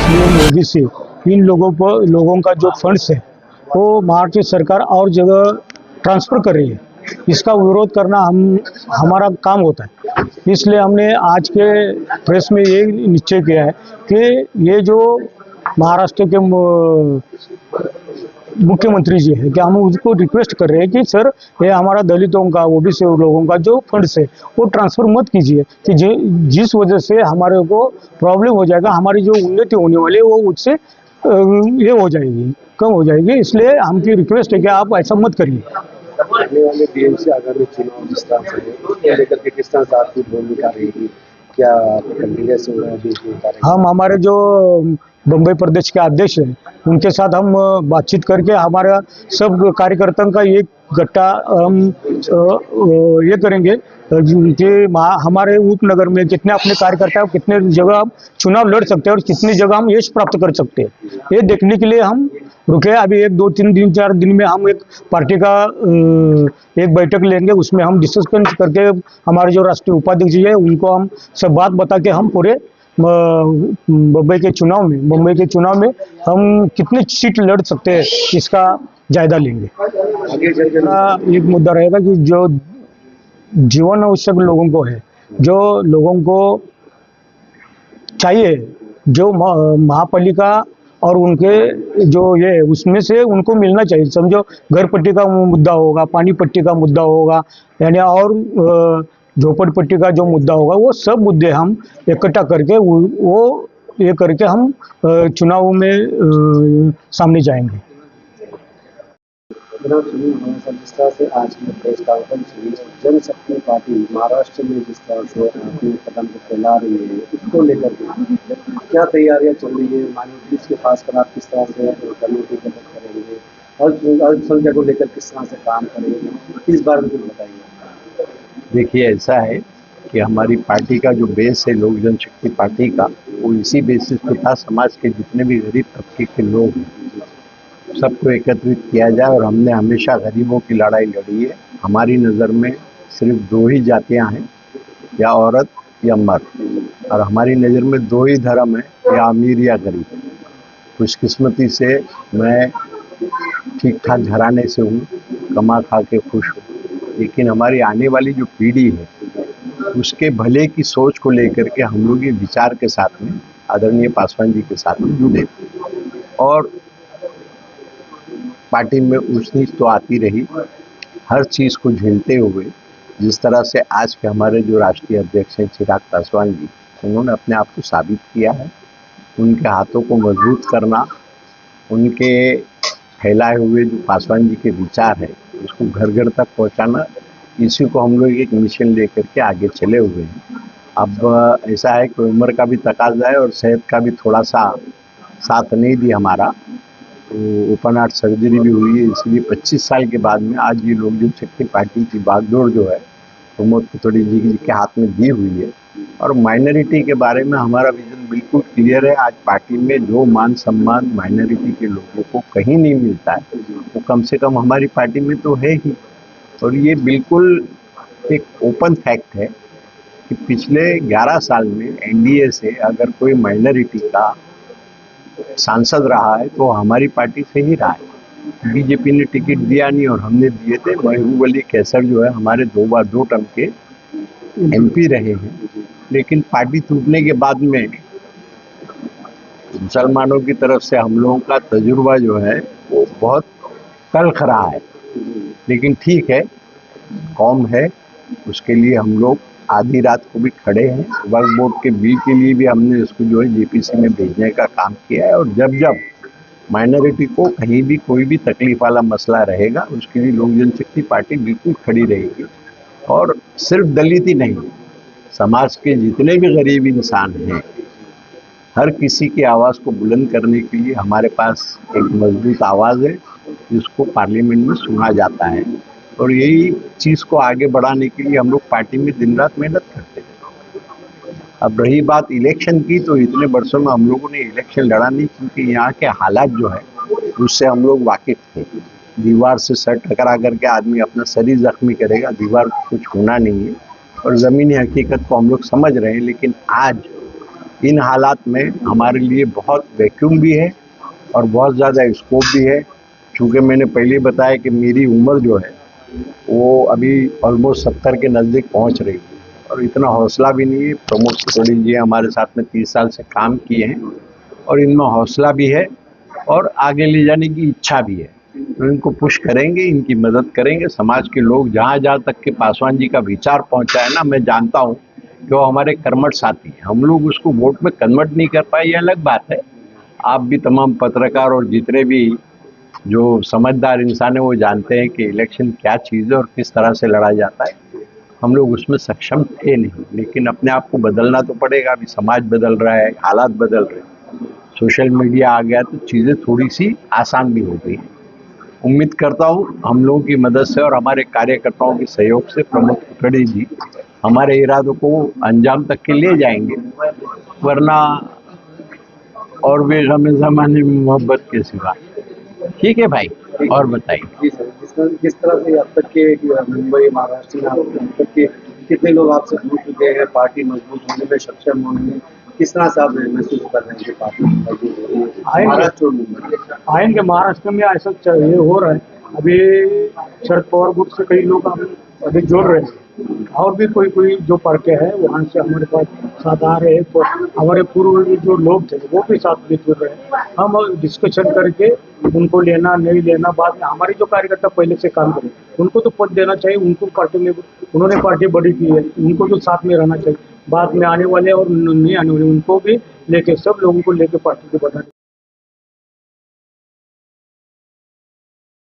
मुस्लिम OBC इन लोगों का जो फंड्स है वो महाराष्ट्र सरकार और जगह ट्रांसफ़र कर रही है। इसका विरोध करना हमारा काम होता है। इसलिए हमने आज के प्रेस में ये निश्चय किया है कि ये जो महाराष्ट्र के मुख्यमंत्री जी है कि हम उसको रिक्वेस्ट कर रहे हैं कि सर ये हमारा दलितों का ओबीसी लोगों का जो फंड्स है वो ट्रांसफ़र मत कीजिए कि जिस वजह से हमारे को प्रॉब्लम हो जाएगा, हमारी जो उन्नति होने वाली है वो उससे ये हो जाएगी, कम हो जाएगी। इसलिए हमकी रिक्वेस्ट है कि आप ऐसा मत करिए। आने वाले टीएमसी आगामी चुनाव जिस तरह से है उसको लेकर के किस तरह से आपकी भूमिका रहेगी, क्या कैंडिडेट हो रहे हैं? हम हमारे जो बम्बई प्रदेश के अध्यक्ष हैं उनके साथ हम बातचीत करके हमारा सब कार्यकर्ताओं का एक गट्टा हम ये करेंगे कि हमारे उपनगर में कितने अपने कार्यकर्ता कितने जगह हम चुनाव लड़ सकते हैं और कितनी जगह हम यश प्राप्त कर सकते हैं, ये देखने के लिए हम रुके। अभी 1-2-3 दिन में हम एक पार्टी का एक बैठक लेंगे, उसमें हम डिस्कशन करके हमारे जो राष्ट्रीय उपाध्यक्ष जी है उनको हम सब बात बता के हम पूरे मुंबई के चुनाव में हम कितने सीट लड़ सकते हैं इसका जायजा लेंगे। एक मुद्दा रहेगा कि जो जीवन आवश्यक लोगों को है, जो लोगों को चाहिए, जो महापालिका और उनके जो ये उसमें से उनको मिलना चाहिए। समझो घर पट्टी का मुद्दा होगा, पानी पट्टी का मुद्दा होगा, यानी और झोपड़पट्टी का जो मुद्दा होगा, वो सब मुद्दे हम इकट्ठा करके वो ये करके हम चुनाव में सामने जाएंगे। जिस तरह से आज की प्रेस कॉन्फ्रेंस हुई, जनशक्ति पार्टी महाराष्ट्र में जिस तरह से अपने कदम को फैला रही है उसको लेकर के क्या तैयारियां चल रही है, माइनॉरिटीज के खास कर आप किस तरह से करने की मदद करेंगे और अल्पसंख्यक को लेकर किस तरह से काम करेंगे, इस बारे में कुछ बताइए। देखिए, ऐसा है कि हमारी पार्टी का जो बेस है लोक जनशक्ति पार्टी का, वो इसी बेसिस पे था समाज के जितने भी गरीब तबके के लोग हैं सबको एकत्रित किया जाए। और हमने हमेशा गरीबों की लड़ाई लड़ी है। हमारी नज़र में सिर्फ 2 ही जातियां हैं, या औरत या मर्द, और हमारी नज़र में 2 ही धर्म है, या अमीर या गरीब। खुशकिस्मती से मैं ठीक ठाक घराने से हूँ, कमा खा के खुश हूँ, लेकिन हमारी आने वाली जो पीढ़ी है उसके भले की सोच को लेकर के हम लोग ये विचार के साथ में आदरणीय पासवान जी के साथ में जुड़े। और पार्टी में ऊंच नीच तो आती रही, हर चीज़ को झेलते हुए जिस तरह से आज के हमारे जो राष्ट्रीय अध्यक्ष हैं चिराग पासवान जी, उन्होंने अपने आप को साबित किया है। उनके हाथों को मजबूत करना, उनके फैलाए हुए जो पासवान जी के विचार है उसको घर घर तक पहुंचाना, इसी को हम लोग एक मिशन लेकर के आगे चले हुए हैं। अब ऐसा है कि उम्र का भी तकाजा है और सेहत का भी थोड़ा सा साथ नहीं दी हमारा, तो ओपन हार्ट सर्जरी भी हुई है, इसलिए 25 साल के बाद में आज ये लोक जनशक्ति पार्टी की बागडोर जो है प्रमोद खतौड़ी जी के हाथ में दी हुई है। और माइनॉरिटी के बारे में हमारा विजन बिल्कुल क्लियर है। आज पार्टी में जो मान सम्मान माइनॉरिटी के लोगों को कहीं नहीं मिलता है वो कम से कम हमारी पार्टी में तो है ही। और ये बिल्कुल एक ओपन फैक्ट है कि पिछले 11 साल में एनडीए से अगर कोई माइनॉरिटी का सांसद रहा है तो हमारी पार्टी से ही रहा है। बीजेपी ने टिकट दिया नहीं और हमने दिए थे। महबूब अली कैसर जो है हमारे 2 टर्म के एमपी रहे हैं, लेकिन पार्टी टूटने के बाद में मुसलमानों की तरफ से हम लोगों का तजुर्बा जो है वो बहुत तल्ख रहा है। लेकिन ठीक है, कौम है, उसके लिए हम लोग आधी रात को भी खड़े हैं। वक्फ बोर्ड के बिल के लिए भी हमने उसको जो है जेपीसी में भेजने का काम किया है। और जब जब माइनॉरिटी को कहीं भी कोई भी तकलीफ वाला मसला रहेगा उसके लिए लोक जनशक्ति पार्टी बिल्कुल खड़ी रहेगी। और सिर्फ दलित ही नहीं, समाज के जितने भी गरीब इंसान हैं, हर किसी की आवाज़ को बुलंद करने के लिए हमारे पास एक मजबूत आवाज़ है जिसको पार्लियामेंट में सुना जाता है। और यही चीज़ को आगे बढ़ाने के लिए हम लोग पार्टी में दिन रात मेहनत करते हैं। अब रही बात इलेक्शन की, तो इतने वर्षों में हम लोगों ने इलेक्शन लड़ा नहीं, क्योंकि यहाँ के हालात जो है उससे हम लोग वाकिफ थे। दीवार से सर टकरा करके आदमी अपना शरीर जख्मी करेगा, दीवार को कुछ होना नहीं है, और ज़मीनी हकीकत को हम लोग समझ रहे हैं। लेकिन आज इन हालात में हमारे लिए बहुत वैक्यूम भी है और बहुत ज़्यादा स्कोप भी है। चूँकि मैंने पहले ही बताया कि मेरी उम्र जो है वो अभी ऑलमोस्ट 70 के नज़दीक पहुंच रही है और इतना हौसला भी नहीं है। प्रमोद कुलकर्णी जी हमारे साथ में 30 साल से काम किए हैं और इनमें हौसला भी है और आगे ले जाने की इच्छा भी है। तो इनको पुश करेंगे, इनकी मदद करेंगे। समाज के लोग जहाँ जहाँ तक के पासवान जी का विचार पहुँचा है ना, मैं जानता हूँ कि वो हमारे कर्मठ साथी हैं। हम लोग उसको वोट में कन्वर्ट नहीं कर पाए, ये अलग बात है। आप भी तमाम पत्रकार और जितने भी जो समझदार इंसान है वो जानते हैं कि इलेक्शन क्या चीज़ है और किस तरह से लड़ा जाता है। हम लोग उसमें सक्षम थे नहीं, लेकिन अपने आप को बदलना तो पड़ेगा। अभी समाज बदल रहा है, हालात बदल रहे हैं, सोशल मीडिया आ गया तो चीज़ें थोड़ी सी आसान भी हो गई हैं। उम्मीद करता हूँ हम लोगों की मदद से और हमारे कार्यकर्ताओं के सहयोग से प्रमोद कुलकर्णी जी हमारे इरादों को अंजाम तक के ले जाएंगे। वरना और भी हमेशा माने मोहब्बत के सिवा। ठीक है भाई, और बताइए। जी सर, किस तरह से अब तक के मुंबई महाराष्ट्र में अब तक के कितने लोग आपसे जुड़ चुके हैं, पार्टी मजबूत होने में सक्षम होने में किस तरह से आप महसूस कर रहे हैं कि पार्टी मजबूत हो रही है महाराष्ट्र और मुंबई? आएंगे महाराष्ट्र में, ऐसा ये हो रहा है। अभी शरद पवार गुट से कई लोग अभी जुड़ रहे हैं और भी कोई जो पार्टी है वहाँ से हमारे पास साथ आ रहे हैं। तो हमारे पूर्व जो लोग थे वो भी साथ में जुड़ रहे हैं। हम डिस्कशन करके उनको लेना नहीं लेना बाद में, हमारे जो कार्यकर्ता पहले से काम करें उनको तो पद देना चाहिए। उनको पार्टी में उन्होंने पार्टी बड़ी की है, उनको तो साथ में रहना चाहिए। बाद में आने वाले और नहीं आने वाले उनको भी लेके, सब लोगों को लेके पार्टी को बढ़ाना।